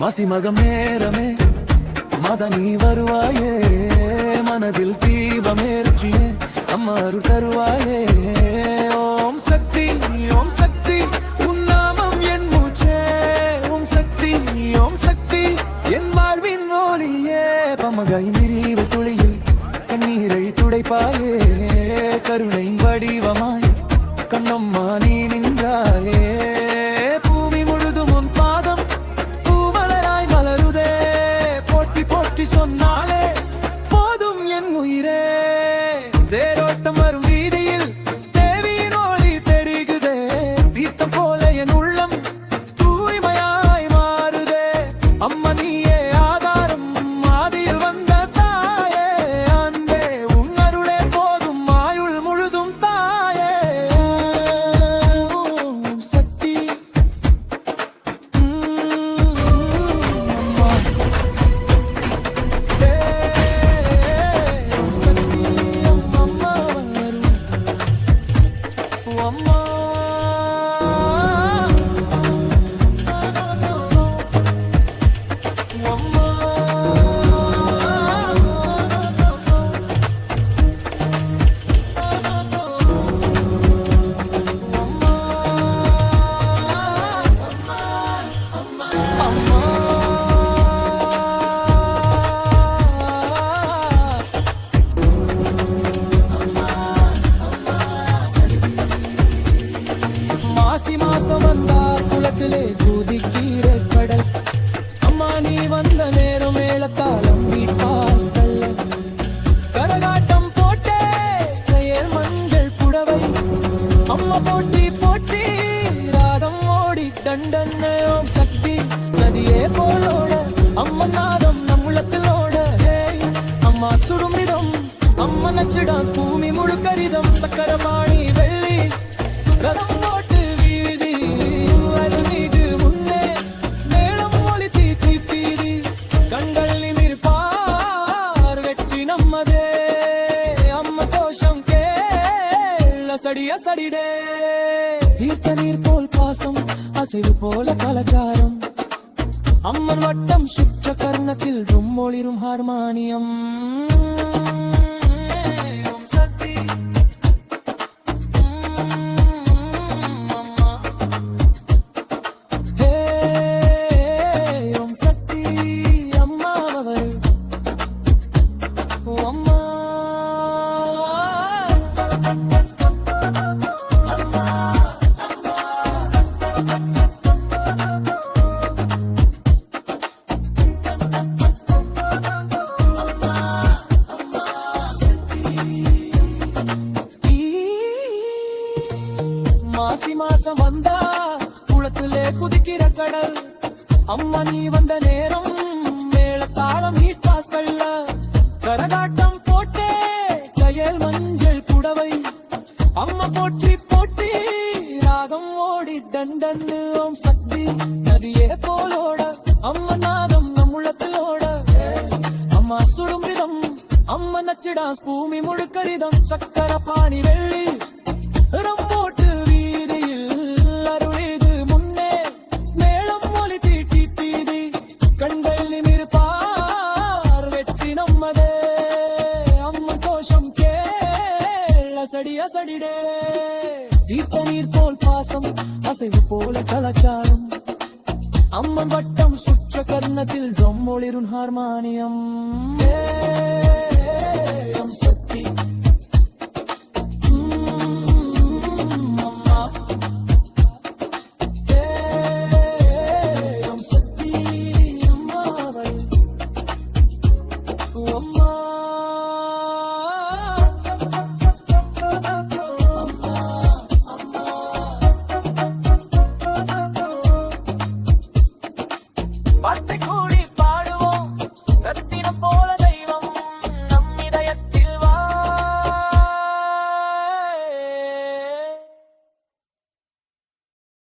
மசிமகம் நேரமே மதனி வருவாயே மனதில் தீபமேற்றியே அம்மாரு தருவாயே ஓம் சக்தி ஓம் சக்தி உன் நாமம் என் மூச்சே ஓம் சக்தி ஓம் சக்தி என் வாழ்வின் ஒளியே பமகை மிரிவு துளியில் கண்ணீரை துடைப்பாயே கருணை வடிவமாய் கண்ணம்மா நீ நின்றாயே பூமி முழுதும் உன் பாதம் பூமலராய் மலருதே போற்றி போற்றி சொன்னாலே போதும் என் உயிரே தேரோட்டம் வரும் வீதியில் தேவியின் ஒளி தெரிகுதே தீர்த்தம் போல என் உள்ளம் தூய்மையாய் மாறுதே அம்மா நீயே ஆதாரம் ஆதியில் வந்த தாயே அன்பே உன் அருளே போதும் ஆயுள் முழுதும் தாயே ஓம் சக்தி அம்மா ஓம் சக்தி அம்மா வரும் அம்மா மாசி மாசம் வந்தா குளத்திலே குதிக்கிற கடல் அம்மா நீ வந்த நேரம் மேளத்தாளம் வீட்டாஸ்தல்ல கரகாட்டம் போட்டே கையர் மஞ்சள் புடவை அம்மா போட்டி போட்டி ராகம் ஓடி தண்டன் ஓம் சக்தி நதியே போலோட அம்மா நாதம் நம் உள்ளத்திலோட அம்மா சுடும் விதம் அம்மா நச்சு டான்ஸ் பூமி முழுக்கரிதம் சக்கரபாணி வெள்ளி ரதம் போட்டு வீதி அருள்மிகு முன்னே மேளம் ஒலி தீ பீதி கண்கள் நிமிர்பார் வெற்றி நம்மதே அம்மா கோஷம் கேள் அசடி அசடிடே தீர்த்த நீர் போல் பாசம் அசைவு போல கலாச்சாரம் அம்மன் வட்டம் சுற்ற கர்ணத்தில் ரொம்மொளிரும் ஹார்மானியம் ஓம் சக்தி ஓம் சக்தி அம்மா வரு அம்மா மாசி மாசம் வந்தா குளத்திலே குதிக்கிற கடல் அம்மா நீ வந்த நேரம் மேளத்தாளம் ஹீட்டாஸ்கள்ல கரகாட்டம் போட்டே கையல் மஞ்சள் புடவை அம்மா போற்றி போட்டி ராகம் ஓடி தண்டன் ஓம் சக்தி நதியே போலோட அம்மா நாதம் நம் உள்ளத்திலோட அம்மா சுடும் விதம் அம்மா நச்சு டான்ஸ் பூமி முழுக்கரிதம் சக்கர பாணி வெள்ளி ரம்போட்டு வீதியில் அருளிது முன்னே மேளம் ஒலி தீட்டி பீதி கண்கள் நிமிர்பார் வெற்றி நம்மதே அம்மன் கோஷம் கேள் அசடி அசடிடே தீர்த்த நீர் போல் பாசம் அசைவு போல கலாச்சாரம் அம்மன் வட்டம் சுற்ற கர்ணத்தில் ரொம்மொளிரும் ஹார்மானியம்